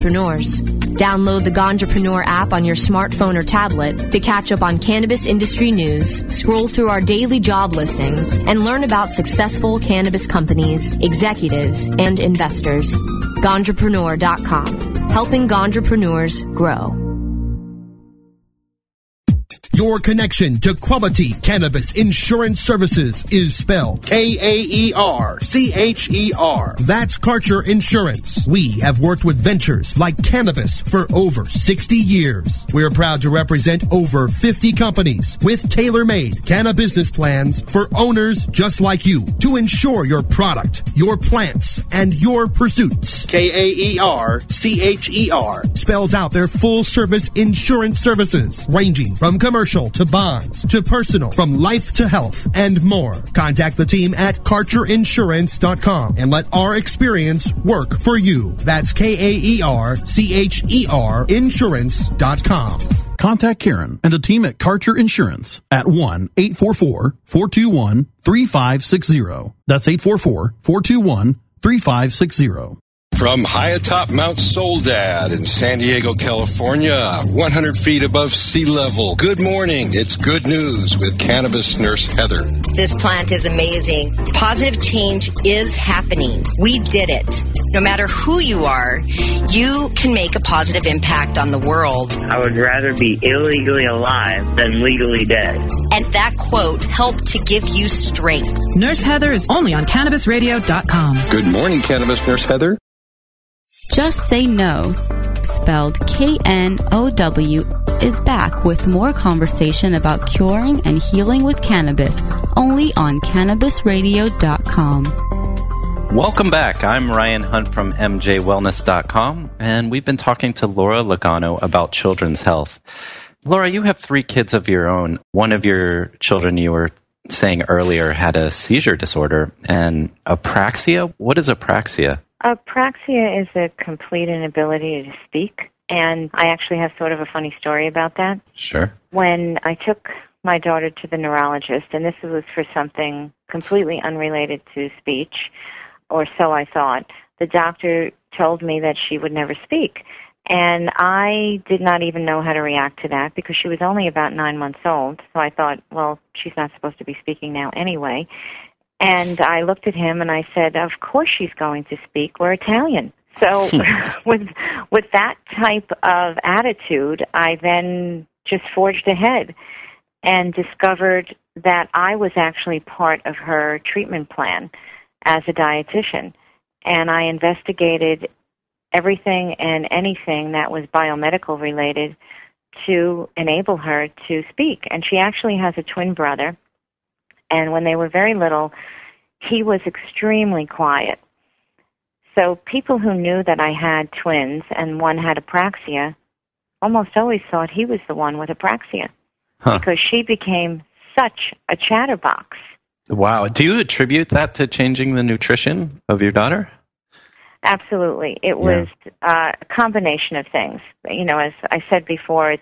Ganjapreneurs. Download the Ganjapreneur app on your smartphone or tablet to catch up on cannabis industry news, scroll through our daily job listings, and learn about successful cannabis companies, executives, and investors. Ganjapreneur.com, helping Ganjapreneurs grow. Your connection to quality cannabis insurance services is spelled K-A-E-R-C-H-E-R. That's Karcher Insurance. We have worked with ventures like cannabis for over 60 years. We're proud to represent over 50 companies with tailor-made cannabis plans for owners just like you to insure your product, your plants, and your pursuits. K-A-E-R-C-H-E-R spells out their full-service insurance services ranging from commercial to bonds to personal, from life to health, and more. Contact the team at KarcherInsurance.com and let our experience work for you. That's K-A-E-R-C-H-E-R Insurance.com. Contact Karen and the team at Karcher Insurance at 1-844-421-3560. That's 844-421-3560. From high atop Mount Soledad in San Diego, California, 100 feet above sea level. Good morning. It's good news with cannabis nurse Heather. This plant is amazing. Positive change is happening. We did it. No matter who you are, you can make a positive impact on the world. I would rather be illegally alive than legally dead. And that quote helped to give you strength. Nurse Heather is only on CannabisRadio.com. Good morning, cannabis nurse Heather. Just Say No, spelled K-N-O-W, is back with more conversation about curing and healing with cannabis, only on CannabisRadio.com. Welcome back. I'm Ryan Hunt from MJWellness.com, and we've been talking to Laura Logano about children's health. Laura, you have 3 kids of your own. One of your children, you were saying earlier, had a seizure disorder and apraxia. What is apraxia? Apraxia is a complete inability to speak, and I actually have sort of a funny story about that. Sure. When I took my daughter to the neurologist, and this was for something completely unrelated to speech, or so I thought, the doctor told me that she would never speak. And I did not even know how to react to that because she was only about 9 months old. So I thought, well, she's not supposed to be speaking now anyway. And I looked at him and I said, of course she's going to speak. We're Italian. So with that type of attitude, I then just forged ahead and discovered that I was actually part of her treatment plan as a dietitian. And I investigated everything and anything that was biomedical related to enable her to speak. And she actually has a twin brother. And when they were very little, he was extremely quiet. So people who knew that I had twins and one had apraxia almost always thought he was the one with apraxia because she became such a chatterbox. Wow. Do you attribute that to changing the nutrition of your daughter? Absolutely. It was a combination of things. You know, as I said before,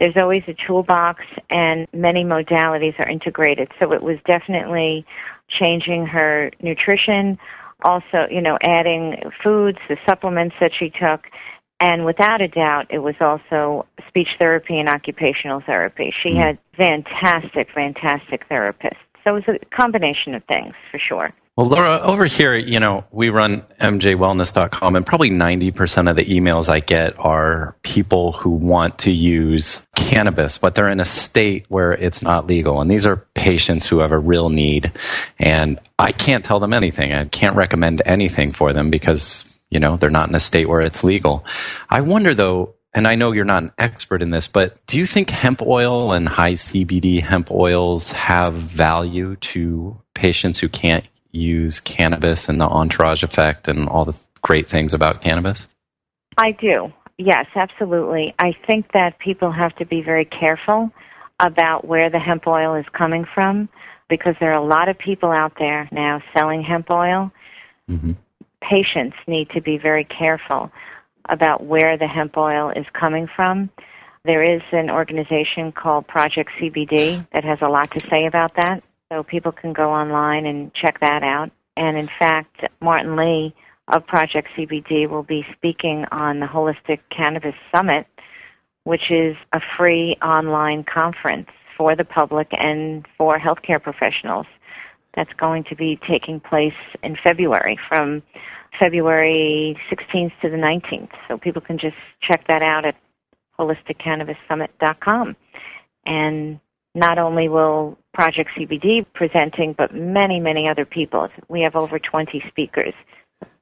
there's always a toolbox and many modalities are integrated. So it was definitely changing her nutrition, also, you know, adding foods, the supplements that she took, and without a doubt, it was also speech therapy and occupational therapy. She had fantastic therapists. So it was a combination of things, for sure. Well, Laura, over here, you know, we run MJWellness.com, and probably 90% of the emails I get are people who want to use cannabis, but they're in a state where it's not legal. And these are patients who have a real need. And I can't tell them anything. I can't recommend anything for them because, you know, they're not in a state where it's legal. I wonder, though, and I know you're not an expert in this, but do you think hemp oil and high CBD hemp oils have value to patients who can't use cannabis and the entourage effect and all the great things about cannabis? I do. Yes, absolutely. I think that people have to be very careful about where the hemp oil is coming from because there are a lot of people out there now selling hemp oil. Mm-hmm. Patients need to be very careful about where the hemp oil is coming from. There is an organization called Project CBD that has a lot to say about that. So people can go online and check that out. And in fact, Martin Lee, of Project CBD will be speaking on the Holistic Cannabis Summit, which is a free online conference for the public and for healthcare professionals. That's going to be taking place in February, from February 16th to the 19th. So people can just check that out at holisticcannabissummit.com. And not only will Project CBD presenting, but many, many other people. We have over 20 speakers,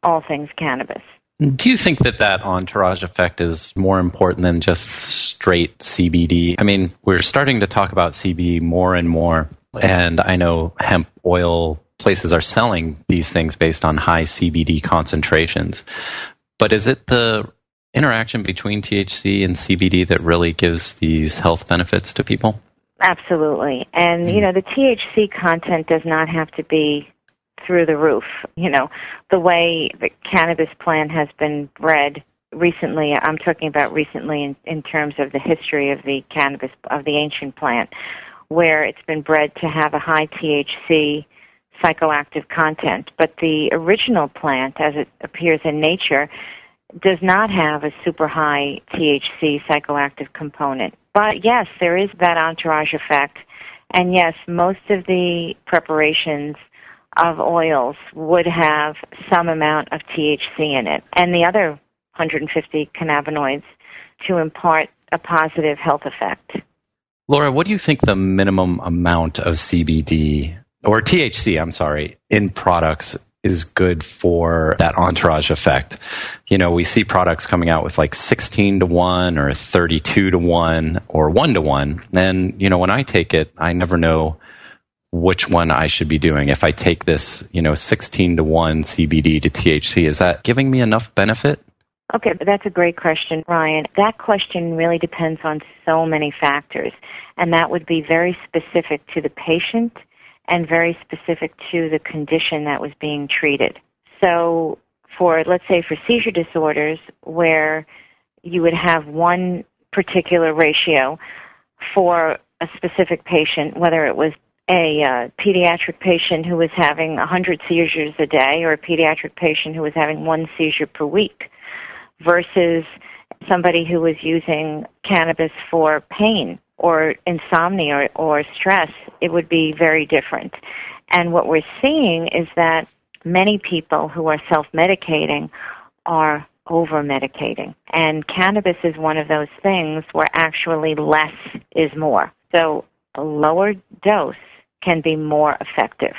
all things cannabis. Do you think that entourage effect is more important than just straight CBD? I mean, we're starting to talk about CBD more and more, and I know hemp oil places are selling these things based on high CBD concentrations. But is it the interaction between THC and CBD that really gives these health benefits to people? Absolutely. And, the THC content does not have to be through the roof. The way the cannabis plant has been bred recently, I'm talking about recently in terms of the history of the cannabis, of the ancient plant, where it's been bred to have a high THC psychoactive content. But the original plant, as it appears in nature, does not have a super high THC psychoactive component. But yes, there is that entourage effect. And yes, most of the preparations of oils would have some amount of THC in it, and the other 150 cannabinoids to impart a positive health effect. Laura, what do you think the minimum amount of CBD, or THC, in products is good for that entourage effect? We see products coming out with like 16-1 or 32-1 or 1-1. And, when I take it, I never know which one I should be doing. If I take this, 16-1 CBD to THC, is that giving me enough benefit? Okay, that's a great question, Ryan. That question really depends on so many factors, and that would be very specific to the patient and very specific to the condition that was being treated. So let's say for seizure disorders, where you would have one particular ratio for a specific patient, whether it was a pediatric patient who was having 100 seizures a day or a pediatric patient who was having one seizure per week, versus somebody who was using cannabis for pain or insomnia or stress, it would be very different. And what we're seeing is that many people who are self-medicating are over-medicating. And cannabis is one of those things where actually less is more. So a lower dose can be more effective.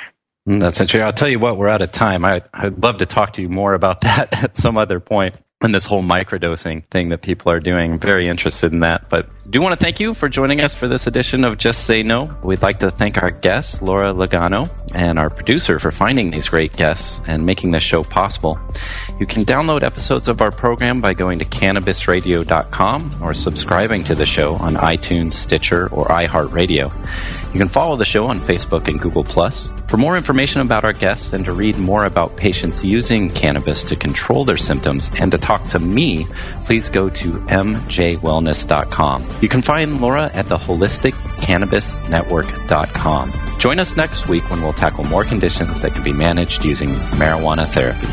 That's interesting. I'll tell you what, we're out of time. I'd love to talk to you more about that at some other point. And this whole microdosing thing that people are doing. I'm very interested in that. But I do want to thank you for joining us for this edition of Just Say No. We'd like to thank our guest, Laura Logano, and our producer for finding these great guests and making this show possible. You can download episodes of our program by going to cannabisradio.com or subscribing to the show on iTunes, Stitcher, or iHeartRadio. You can follow the show on Facebook and Google+. For more information about our guests and to read more about patients using cannabis to control their symptoms and to talk to me, please go to mjwellness.com. You can find Laura at the holisticcannabisnetwork.com. Join us next week when we'll tackle more conditions that can be managed using marijuana therapy.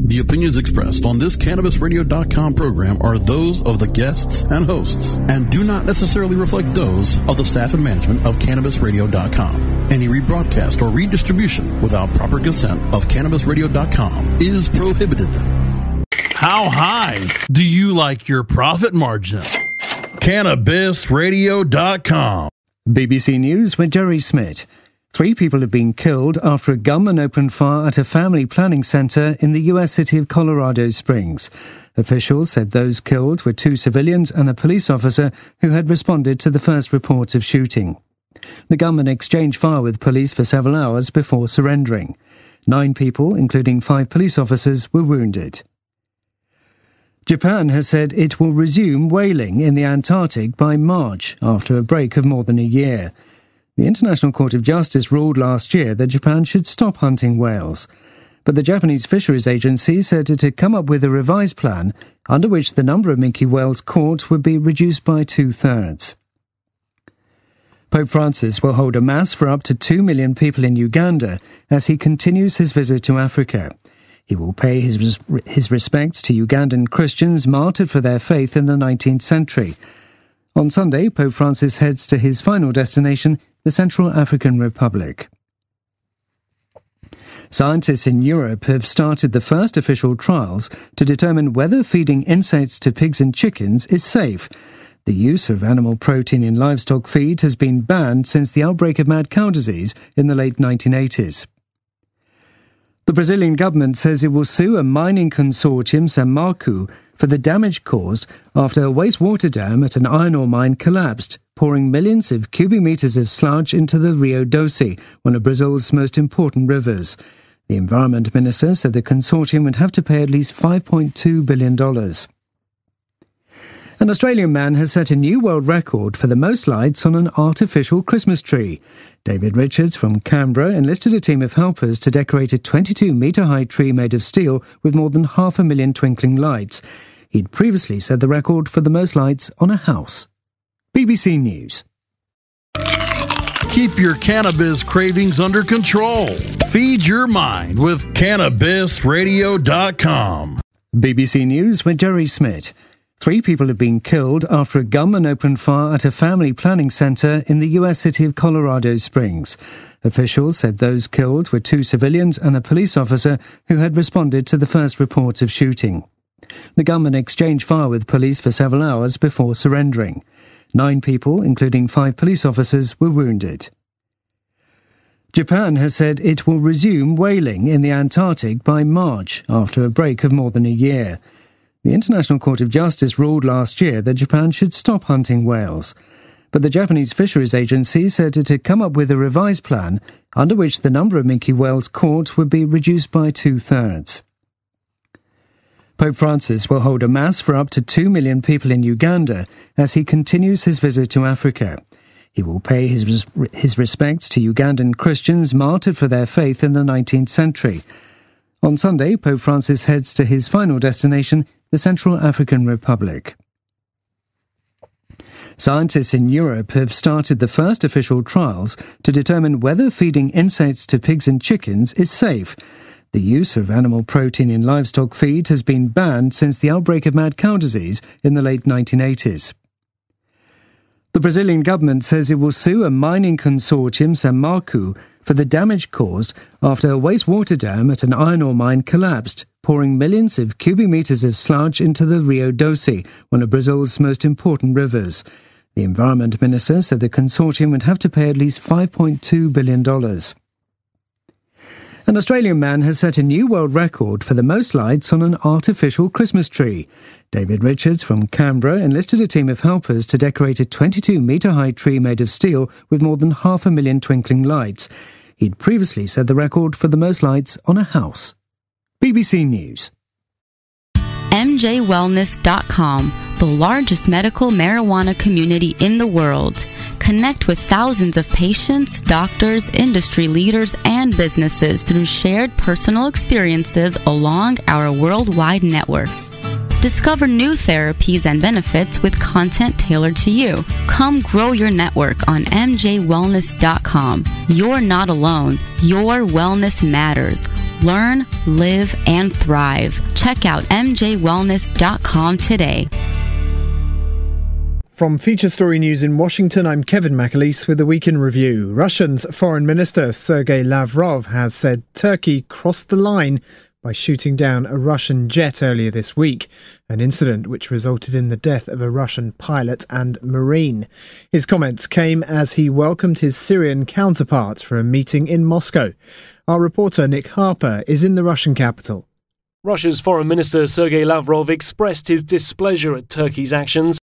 The opinions expressed on this CannabisRadio.com program are those of the guests and hosts and do not necessarily reflect those of the staff and management of CannabisRadio.com. Any rebroadcast or redistribution without proper consent of CannabisRadio.com is prohibited. How high do you like your profit margin? CannabisRadio.com. BBC News with Jerry Smith. 3 people have been killed after a gunman opened fire at a family planning center in the U.S. city of Colorado Springs. Officials said those killed were 2 civilians and a police officer who had responded to the first reports of shooting. The gunman exchanged fire with police for several hours before surrendering. 9 people, including 5 police officers, were wounded. Japan has said it will resume whaling in the Antarctic by March after a break of more than a year. The International Court of Justice ruled last year that Japan should stop hunting whales. But the Japanese Fisheries Agency said it had come up with a revised plan under which the number of minke whales caught would be reduced by 2/3. Pope Francis will hold a mass for up to 2 million people in Uganda as he continues his visit to Africa. He will pay his respects to Ugandan Christians martyred for their faith in the 19th century. On Sunday, Pope Francis heads to his final destination, the Central African Republic. Scientists in Europe have started the first official trials to determine whether feeding insects to pigs and chickens is safe. The use of animal protein in livestock feed has been banned since the outbreak of mad cow disease in the late 1980s. The Brazilian government says it will sue a mining consortium, Samarco, for the damage caused after a wastewater dam at an iron ore mine collapsed, pouring millions of cubic meters of sludge into the Rio Doce, one of Brazil's most important rivers. The Environment Minister said the consortium would have to pay at least $5.2 billion. An Australian man has set a new world record for the most lights on an artificial Christmas tree. David Richards from Canberra enlisted a team of helpers to decorate a 22-metre-high tree made of steel with more than 500,000 twinkling lights. He'd previously set the record for the most lights on a house. BBC News. Keep your cannabis cravings under control. Feed your mind with CannabisRadio.com. BBC News with Jerry Smith. 3 people have been killed after a gunman opened fire at a family planning center in the U.S. city of Colorado Springs. Officials said those killed were 2 civilians and a police officer who had responded to the first reports of shooting. The gunman exchanged fire with police for several hours before surrendering. 9 people, including 5 police officers, were wounded. Japan has said it will resume whaling in the Antarctic by March after a break of more than a year. The International Court of Justice ruled last year that Japan should stop hunting whales. But the Japanese Fisheries Agency said it had come up with a revised plan under which the number of minke whales caught would be reduced by 2/3. Pope Francis will hold a mass for up to 2 million people in Uganda as he continues his visit to Africa. He will pay his respects to Ugandan Christians martyred for their faith in the 19th century. On Sunday, Pope Francis heads to his final destination, the Central African Republic. Scientists in Europe have started the first official trials to determine whether feeding insects to pigs and chickens is safe. The use of animal protein in livestock feed has been banned since the outbreak of mad cow disease in the late 1980s. The Brazilian government says it will sue a mining consortium, Samarco, for the damage caused after a wastewater dam at an iron ore mine collapsed, pouring millions of cubic meters of sludge into the Rio Doce, one of Brazil's most important rivers. The Environment Minister said the consortium would have to pay at least $5.2 billion. An Australian man has set a new world record for the most lights on an artificial Christmas tree. David Richards from Canberra enlisted a team of helpers to decorate a 22-metre-high tree made of steel with more than 500,000 twinkling lights. He'd previously set the record for the most lights on a house. BBC News. MJWellness.com, the largest medical marijuana community in the world. Connect with thousands of patients, doctors, industry leaders, and businesses through shared personal experiences along our worldwide network. Discover new therapies and benefits with content tailored to you. Come grow your network on MJWellness.com. You're not alone. Your wellness matters. Learn, live, and thrive. Check out MJWellness.com today. From Feature Story News in Washington, I'm Kevin McAleese with a Week in Review. Russia's Foreign Minister Sergei Lavrov has said Turkey crossed the line by shooting down a Russian jet earlier this week, an incident which resulted in the death of a Russian pilot and Marine. His comments came as he welcomed his Syrian counterpart for a meeting in Moscow. Our reporter Nick Harper is in the Russian capital. Russia's Foreign Minister Sergei Lavrov expressed his displeasure at Turkey's actions.